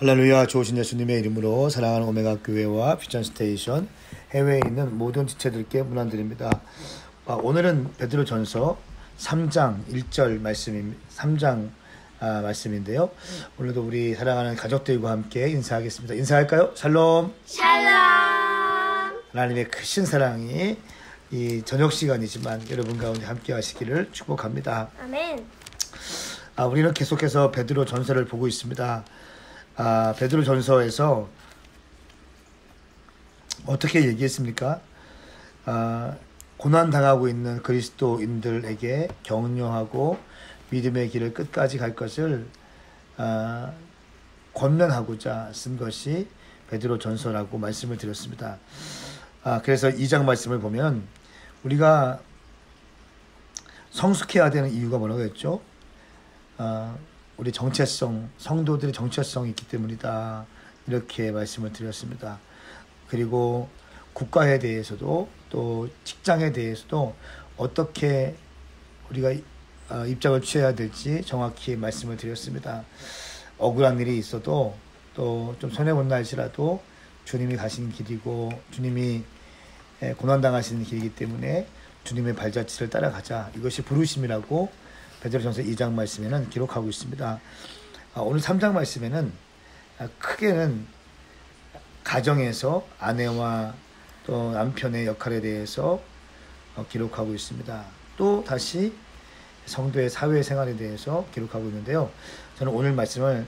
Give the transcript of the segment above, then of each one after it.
할렐루야. 좋으신 예수님의 이름으로 사랑하는 오메가 교회와 퓨전 스테이션 해외에 있는 모든 지체들께 문안드립니다. 오늘은 베드로전서 3장 1절 말씀인데요. 오늘도 우리 사랑하는 가족들과 함께 인사하겠습니다. 인사할까요? 샬롬. 샬롬. 하나님의 크신 사랑이 이 저녁 시간이지만 여러분 가운데 함께 하시기를 축복합니다. 아멘. 우리는 계속해서 베드로전서를 보고 있습니다. 베드로전서에서 어떻게 얘기했습니까? 고난당하고 있는 그리스도인들에게 격려하고 믿음의 길을 끝까지 갈 것을 권면하고자 쓴 것이 베드로전서라고 말씀을 드렸습니다. 그래서 2장 말씀을 보면 우리가 성숙해야 되는 이유가 뭐라고 했죠? 우리 정체성, 성도들의 정체성이 있기 때문이다. 이렇게 말씀을 드렸습니다. 그리고 국가에 대해서도 또 직장에 대해서도 어떻게 우리가 입장을 취해야 될지 정확히 말씀을 드렸습니다. 억울한 일이 있어도 또 좀 손해본 날이라도 주님이 가신 길이고 주님이 고난당하시는 길이기 때문에 주님의 발자취를 따라가자. 이것이 부르심이라고 베드로전서 2장 말씀에는 기록하고 있습니다. 오늘 3장 말씀에는 크게는 가정에서 아내와 또 남편의 역할에 대해서 기록하고 있습니다. 또 다시 성도의 사회생활에 대해서 기록하고 있는데요. 저는 오늘 말씀을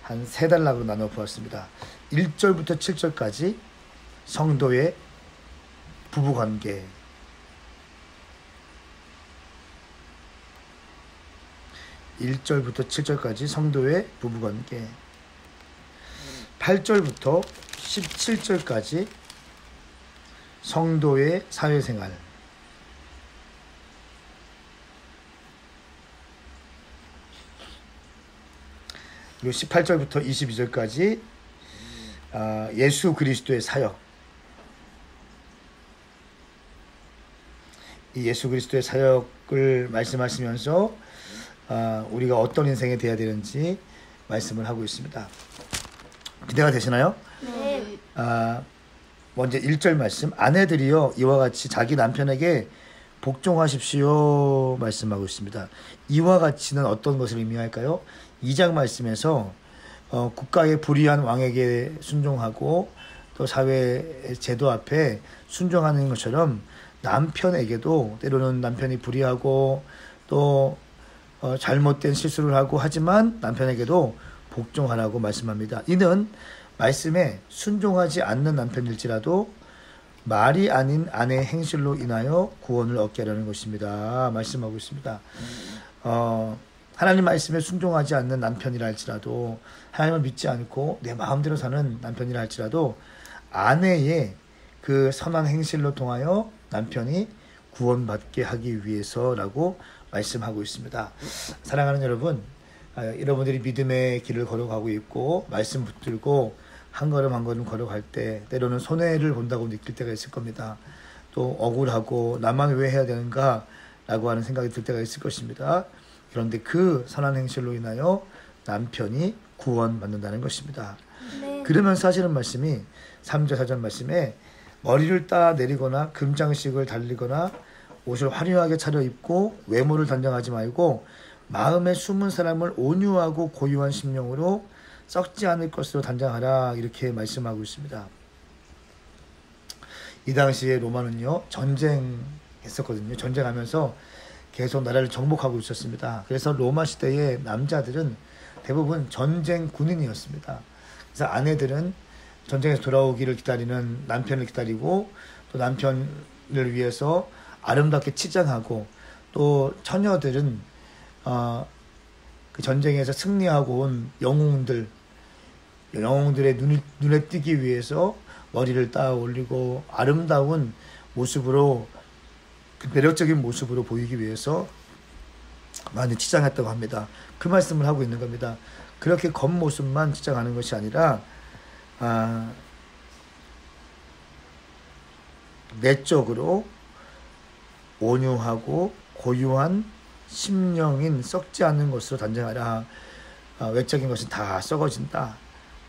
한 세 단락으로 나눠 보았습니다. 1절부터 7절까지 성도의 부부관계, 1절부터 7절까지 성도의 부부관계, 8절부터 17절까지 성도의 사회생활, 그리고 18절부터 22절까지 예수 그리스도의 사역, 이 예수 그리스도의 사역을 말씀하시면서 우리가 어떤 인생이 되어야 되는지 말씀을 하고 있습니다. 기대가 되시나요? 네. 먼저 1절 말씀, 아내들이여 이와 같이 자기 남편에게 복종하십시오 말씀하고 있습니다. 이와 같이는 어떤 것을 의미할까요? 2장 말씀에서 국가의 불의한 왕에게 순종하고 또 사회 제도 앞에 순종하는 것처럼 남편에게도 때로는 남편이 불의하고 또 잘못된 실수를 하고 하지만 남편에게도 복종하라고 말씀합니다. 이는 말씀에 순종하지 않는 남편일지라도 말이 아닌 아내의 행실로 인하여 구원을 얻게 하려는 것입니다. 말씀하고 있습니다. 하나님 말씀에 순종하지 않는 남편이라 할지라도, 하나님을 믿지 않고 내 마음대로 사는 남편이라 할지라도 아내의 그 선한 행실로 통하여 남편이 구원받게 하기 위해서라고 말씀하고 있습니다. 사랑하는 여러분, 여러분들이 믿음의 길을 걸어가고 있고 말씀 붙들고 한 걸음 한 걸음 걸어갈 때 때로는 손해를 본다고 느낄 때가 있을 겁니다. 또 억울하고 나만 왜 해야 되는가 라고 하는 생각이 들 때가 있을 것입니다. 그런데 그 선한 행실로 인하여 남편이 구원받는다는 것입니다. 네. 그러면서 하시는 말씀이 3절 4절 말씀에 머리를 따 내리거나 금장식을 달리거나 옷을 화려하게 차려입고 외모를 단정하지 말고 마음에 숨은 사람을 온유하고 고유한 심령으로 썩지 않을 것으로 단장하라. 이렇게 말씀하고 있습니다. 이 당시에 로마는요 전쟁했었거든요. 전쟁하면서 계속 나라를 정복하고 있었습니다. 그래서 로마 시대의 남자들은 대부분 전쟁 군인이었습니다. 그래서 아내들은 전쟁에서 돌아오기를 기다리는 남편을 기다리고 또 남편을 위해서 아름답게 치장하고 또 처녀들은 그 전쟁에서 승리하고 온 영웅들의 눈에 띄기 위해서 머리를 따 올리고 아름다운 모습으로, 그 매력적인 모습으로 보이기 위해서 많이 치장했다고 합니다. 그 말씀을 하고 있는 겁니다. 그렇게 겉모습만 치장하는 것이 아니라 내적으로 온유하고 고유한 심령인 썩지 않는 것으로 단정하라. 외적인 것은 다 썩어진다.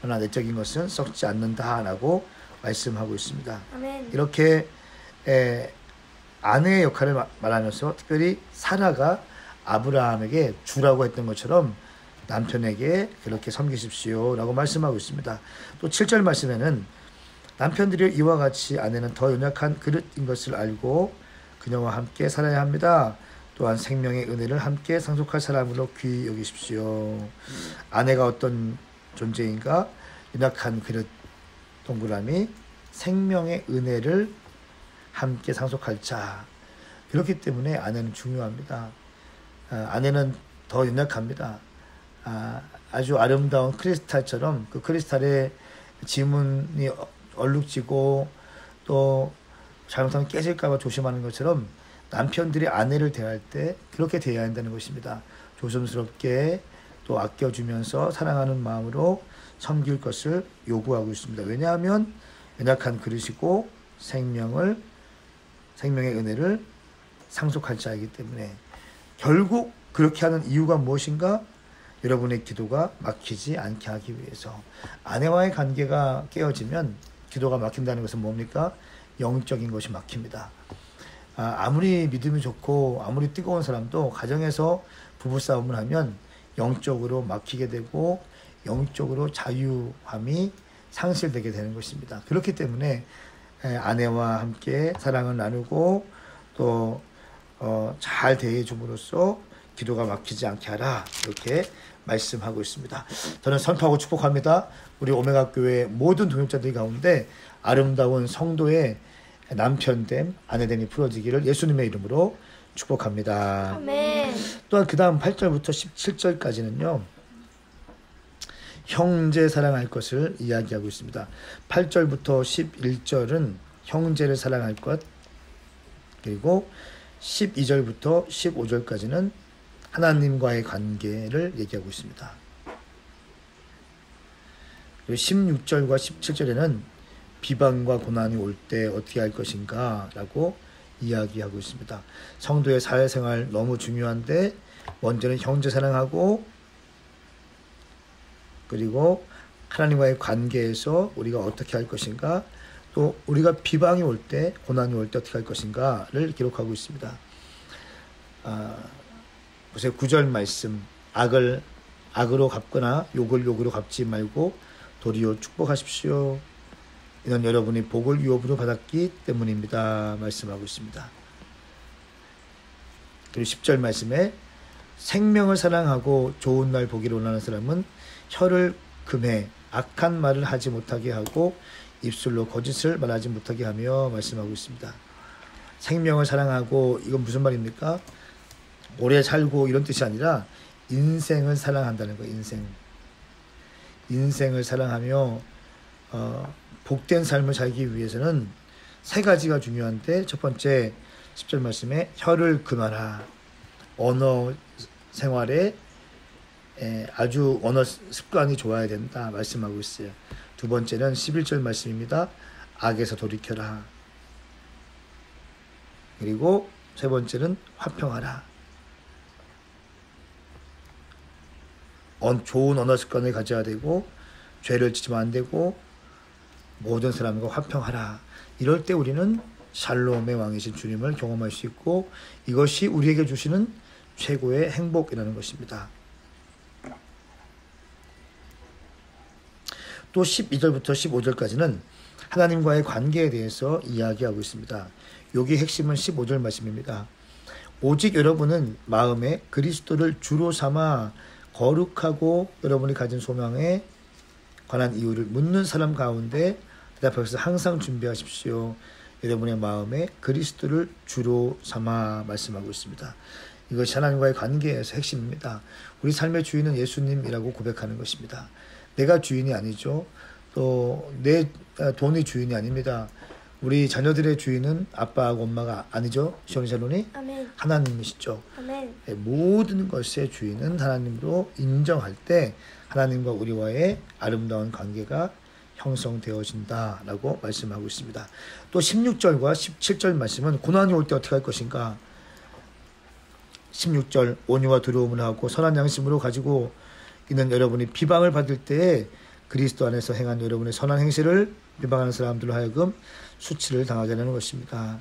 그러나 내적인 것은 썩지 않는다라고 말씀하고 있습니다. 아멘. 이렇게 아내의 역할을 말하면서 특별히 사라가 아브라함에게 주라고 했던 것처럼 남편에게 그렇게 섬기십시오 라고 말씀하고 있습니다. 또 7절 말씀에는 남편들이 이와 같이 아내는 더 연약한 그릇인 것을 알고 그녀와 함께 살아야 합니다. 또한 생명의 은혜를 함께 상속할 사람으로 귀히 여기십시오. 아내가 어떤 존재인가? 연약한 그릇 동그라미 생명의 은혜를 함께 상속할 자. 그렇기 때문에 아내는 중요합니다. 아내는 더 연약합니다. 아주 아름다운 크리스탈처럼 그 크리스탈의 지문이 얼룩지고 또 잘못하면 깨질까봐 조심하는 것처럼 남편들이 아내를 대할 때 그렇게 대해야 한다는 것입니다. 조심스럽게 또 아껴주면서 사랑하는 마음으로 섬길 것을 요구하고 있습니다. 왜냐하면 연약한 그릇이고 생명의 은혜를 상속할 자이기 때문에 결국 그렇게 하는 이유가 무엇인가? 여러분의 기도가 막히지 않게 하기 위해서. 아내와의 관계가 깨어지면 기도가 막힌다는 것은 뭡니까? 영적인 것이 막힙니다. 아무리 믿음이 좋고 아무리 뜨거운 사람도 가정에서 부부싸움을 하면 영적으로 막히게 되고 영적으로 자유함이 상실되게 되는 것입니다. 그렇기 때문에 아내와 함께 사랑을 나누고 또 잘 대해줌으로써 기도가 막히지 않게 하라 이렇게 말씀하고 있습니다. 저는 선포하고 축복합니다. 우리 오메가 교회 모든 동역자들 가운데 아름다운 성도의 남편됨 아내됨이 풀어지기를 예수님의 이름으로 축복합니다. 아멘. 또한 그 다음 8절부터 17절까지는요 형제 사랑할 것을 이야기하고 있습니다. 8절부터 11절은 형제를 사랑할 것, 그리고 12절부터 15절까지는 하나님과의 관계를 얘기하고 있습니다. 그리고 16절과 17절에는 비방과 고난이 올 때 어떻게 할 것인가 라고 이야기하고 있습니다. 성도의 사회생활 너무 중요한데 먼저는 형제 사랑하고 그리고 하나님과의 관계에서 우리가 어떻게 할 것인가 또 우리가 비방이 올 때 고난이 올 때 어떻게 할 것인가를 기록하고 있습니다. 보세요. 9절 말씀 악을 악으로 갚거나 욕을 욕으로 갚지 말고 도리어 축복하십시오. 이는 여러분이 복을 유업으로 받았기 때문입니다. 말씀하고 있습니다. 그리고 10절 말씀에 생명을 사랑하고 좋은 날 보기를 원하는 사람은 혀를 금해 악한 말을 하지 못하게 하고 입술로 거짓을 말하지 못하게 하며 말씀하고 있습니다. 생명을 사랑하고 이건 무슨 말입니까? 오래 살고 이런 뜻이 아니라 인생을 사랑한다는 거예요. 인생을 사랑하며 복된 삶을 살기 위해서는 세 가지가 중요한데 첫 번째 10절 말씀에 혀를 금하라. 언어 생활에 아주 언어 습관이 좋아야 된다 말씀하고 있어요. 두 번째는 11절 말씀입니다. 악에서 돌이켜라. 그리고 세 번째는 화평하라. 좋은 언어 습관을 가져야 되고 죄를 지으면 안 되고 모든 사람과 화평하라. 이럴 때 우리는 샬롬의 왕이신 주님을 경험할 수 있고 이것이 우리에게 주시는 최고의 행복이라는 것입니다. 또 12절부터 15절까지는 하나님과의 관계에 대해서 이야기하고 있습니다. 여기 핵심은 15절 말씀입니다. 오직 여러분은 마음에 그리스도를 주로 삼아 거룩하고 여러분이 가진 소망에 관한 이유를 묻는 사람 가운데 대답하셔서 항상 준비하십시오. 여러분의 마음에 그리스도를 주로 삼아 말씀하고 있습니다. 이것이 하나님과의 관계에서 핵심입니다. 우리 삶의 주인은 예수님이라고 고백하는 것입니다. 내가 주인이 아니죠. 또 내 돈이 주인이 아닙니다. 우리 자녀들의 주인은 아빠하고 엄마가 아니죠. 시온이 샬론이 아멘. 하나님이시죠. 아멘. 모든 것의 주인은 하나님으로 인정할 때 하나님과 우리와의 아름다운 관계가 형성되어진다라고 말씀하고 있습니다. 또 16절과 17절 말씀은 고난이 올 때 어떻게 할 것인가. 16절 온유와 두려움을 하고 선한 양심으로 가지고 있는 여러분이 비방을 받을 때에 그리스도 안에서 행한 여러분의 선한 행실을 비방하는 사람들로 하여금 수치를 당하게 하는 것입니다.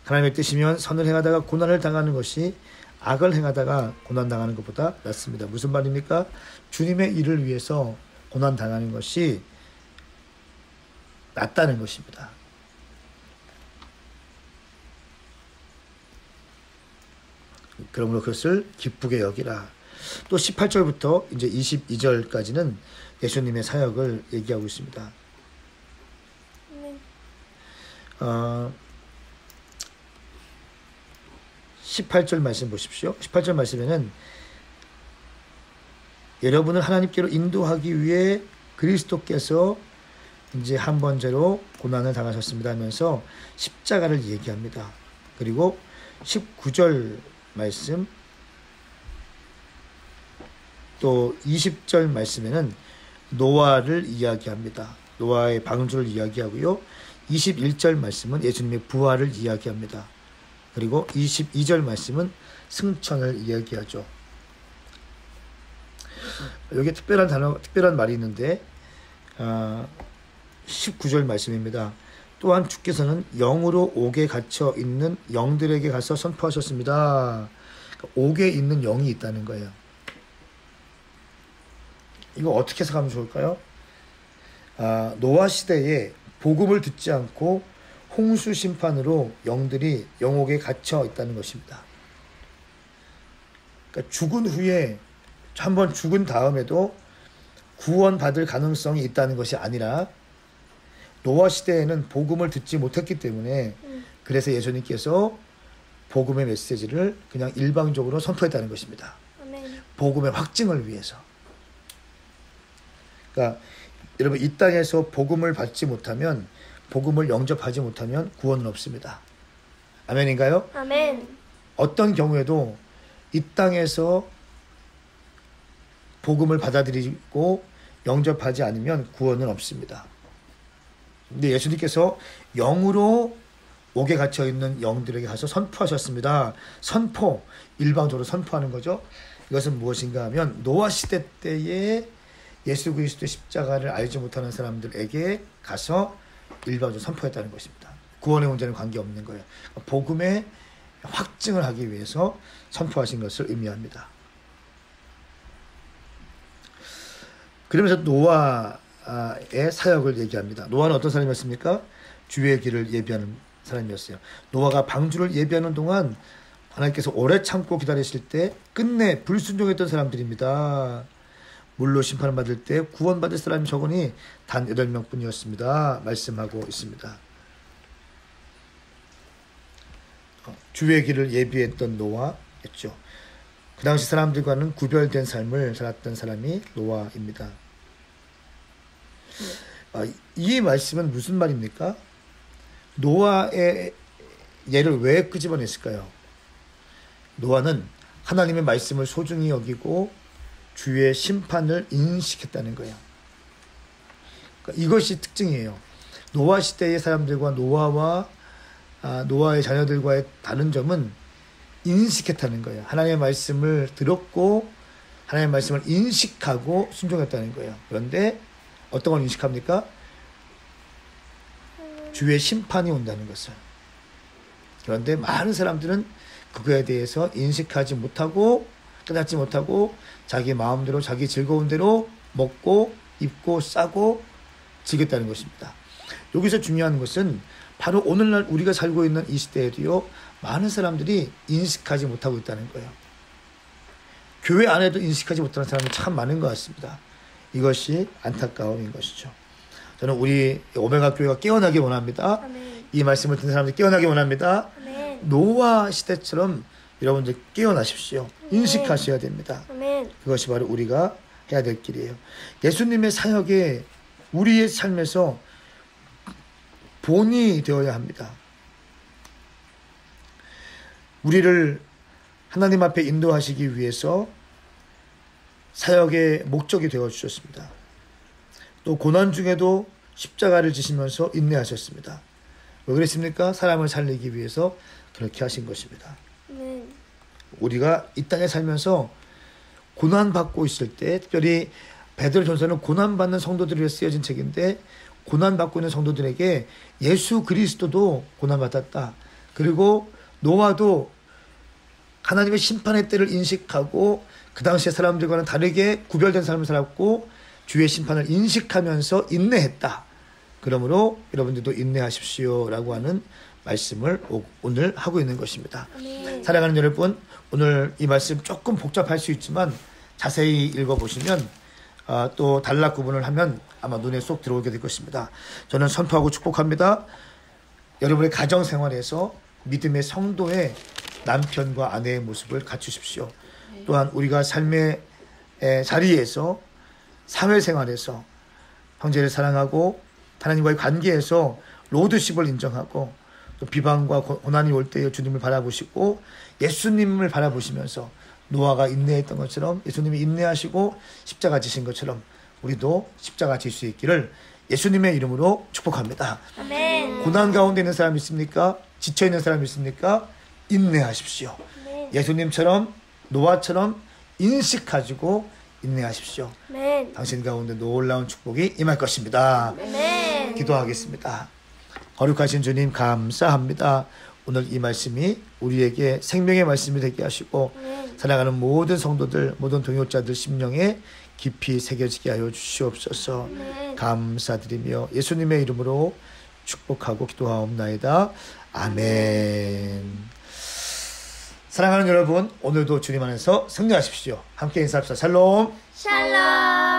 하나님의 뜻이면 선을 행하다가 고난을 당하는 것이 악을 행하다가 고난 당하는 것보다 낫습니다. 무슨 말입니까? 주님의 일을 위해서 고난 당하는 것이 낫다는 것입니다. 그러므로 그것을 기쁘게 여기라. 또 18절부터 이제 22절까지는 예수님의 사역을 얘기하고 있습니다. 18절 말씀 보십시오. 18절 말씀에는 여러분을 하나님께로 인도하기 위해 그리스도께서 이제 한 번째로 고난을 당하셨습니다 하면서 십자가를 얘기합니다. 그리고 19절 말씀 또 20절 말씀에는 노아를 이야기합니다. 노아의 방주를 이야기하고요. 21절 말씀은 예수님의 부활을 이야기합니다. 그리고 22절 말씀은 승천을 이야기하죠. 여기 특별한 말이 있는데 19절 말씀입니다. 또한 주께서는 영으로 옥에 갇혀 있는 영들에게 가서 선포하셨습니다. 옥에 있는 영이 있다는 거예요. 이거 어떻게 해석하면 좋을까요? 노아 시대에 복음을 듣지 않고 홍수 심판으로 영들이 영옥에 갇혀 있다는 것입니다. 그러니까 죽은 후에 한번 죽은 다음에도 구원받을 가능성이 있다는 것이 아니라 노아 시대에는 복음을 듣지 못했기 때문에 그래서 예수님께서 복음의 메시지를 그냥 일방적으로 선포했다는 것입니다. 복음의 확증을 위해서. 그러니까 여러분 이 땅에서 복음을 받지 못하면 복음을 영접하지 못하면 구원은 없습니다. 아멘인가요? 아멘. 어떤 경우에도 이 땅에서 복음을 받아들이고 영접하지 않으면 구원은 없습니다. 근데 예수님께서 영으로 옥에 갇혀 있는 영들에게 가서 선포하셨습니다. 선포, 일방적으로 선포하는 거죠. 이것은 무엇인가 하면 노아 시대 때에 예수 그리스도의 십자가를 알지 못하는 사람들에게 가서 일방적으로 선포했다는 것입니다. 구원의 문제는 관계없는 거예요. 복음의 확증을 하기 위해서 선포하신 것을 의미합니다. 그러면서 노아의 사역을 얘기합니다. 노아는 어떤 사람이었습니까? 주의 길을 예비하는 사람이었어요. 노아가 방주를 예비하는 동안 하나님께서 오래 참고 기다리실 때 끝내 불순종했던 사람들입니다. 물로 심판을 받을 때 구원받을 사람이 적으니 단 8명 뿐이었습니다. 말씀하고 있습니다. 주의 길을 예비했던 노아였죠. 그 당시 사람들과는 구별된 삶을 살았던 사람이 노아입니다. 이 말씀은 무슨 말입니까? 노아의 예를 왜 끄집어냈을까요? 노아는 하나님의 말씀을 소중히 여기고 주의 심판을 인식했다는 거예요. 그러니까 이것이 특징이에요. 노아 시대의 사람들과 노아의 자녀들과의 다른 점은 인식했다는 거예요. 하나님의 말씀을 들었고 하나님의 말씀을 인식하고 순종했다는 거예요. 그런데 어떤 걸 인식합니까? 주의 심판이 온다는 것을. 그런데 많은 사람들은 그거에 대해서 인식하지 못하고 깨닫지 못하고 자기 마음대로 자기 즐거운 대로 먹고 입고 싸고 즐겼다는 것입니다. 여기서 중요한 것은 바로 오늘날 우리가 살고 있는 이 시대에도요, 많은 사람들이 인식하지 못하고 있다는 거예요. 교회 안에도 인식하지 못하는 사람이 참 많은 것 같습니다. 이것이 안타까움인 것이죠. 저는 우리 오메가 교회가 깨어나기 원합니다. 아멘. 이 말씀을 듣는 사람들이 깨어나기 원합니다. 아멘. 노아 시대처럼 여러분들 깨어나십시오. 인식하셔야 됩니다. 아멘. 그것이 바로 우리가 해야 될 길이에요. 예수님의 사역에 우리의 삶에서 본이 되어야 합니다. 우리를 하나님 앞에 인도하시기 위해서 사역의 목적이 되어주셨습니다. 또 고난 중에도 십자가를 지시면서 인내하셨습니다. 왜 그랬습니까? 사람을 살리기 위해서 그렇게 하신 것입니다. 우리가 이 땅에 살면서 고난받고 있을 때, 특별히 베드로전서는 고난받는 성도들을 위해 쓰여진 책인데 고난받고 있는 성도들에게 예수 그리스도도 고난받았다. 그리고 노아도 하나님의 심판의 때를 인식하고 그 당시의 사람들과는 다르게 구별된 삶을 살았고 주의 심판을 인식하면서 인내했다. 그러므로 여러분들도 인내하십시오 라고 하는 말씀을 오늘 하고 있는 것입니다. 사랑하는 여러분, 오늘 이 말씀 조금 복잡할 수 있지만 자세히 읽어보시면 또 단락 구분을 하면 아마 눈에 쏙 들어오게 될 것입니다. 저는 선포하고 축복합니다. 여러분의 가정생활에서 믿음의 성도의 남편과 아내의 모습을 갖추십시오. 또한 우리가 삶의 자리에서 사회생활에서 형제를 사랑하고 하나님과의 관계에서 로드십을 인정하고 또 비방과 고난이 올 때에 주님을 바라보시고 예수님을 바라보시면서 노아가 인내했던 것처럼 예수님이 인내하시고 십자가 지신 것처럼 우리도 십자가 질 수 있기를 예수님의 이름으로 축복합니다. 아멘. 고난 가운데 있는 사람 있습니까? 지쳐있는 사람 있습니까? 인내하십시오. 아멘. 예수님처럼 노아처럼 인식 가지고 인내하십시오. 아멘. 당신 가운데 놀라운 축복이 임할 것입니다. 아멘. 기도하겠습니다. 거룩하신 주님 감사합니다. 오늘 이 말씀이 우리에게 생명의 말씀이 되게 하시고 살아가는 모든 성도들 모든 동역자들 심령에 깊이 새겨지게 하여 주시옵소서. 감사드리며 예수님의 이름으로 축복하고 기도하옵나이다. 아멘. 사랑하는 여러분, 오늘도 주님 안에서 승리하십시오. 함께 인사합시다. 샬롬. 샬롬.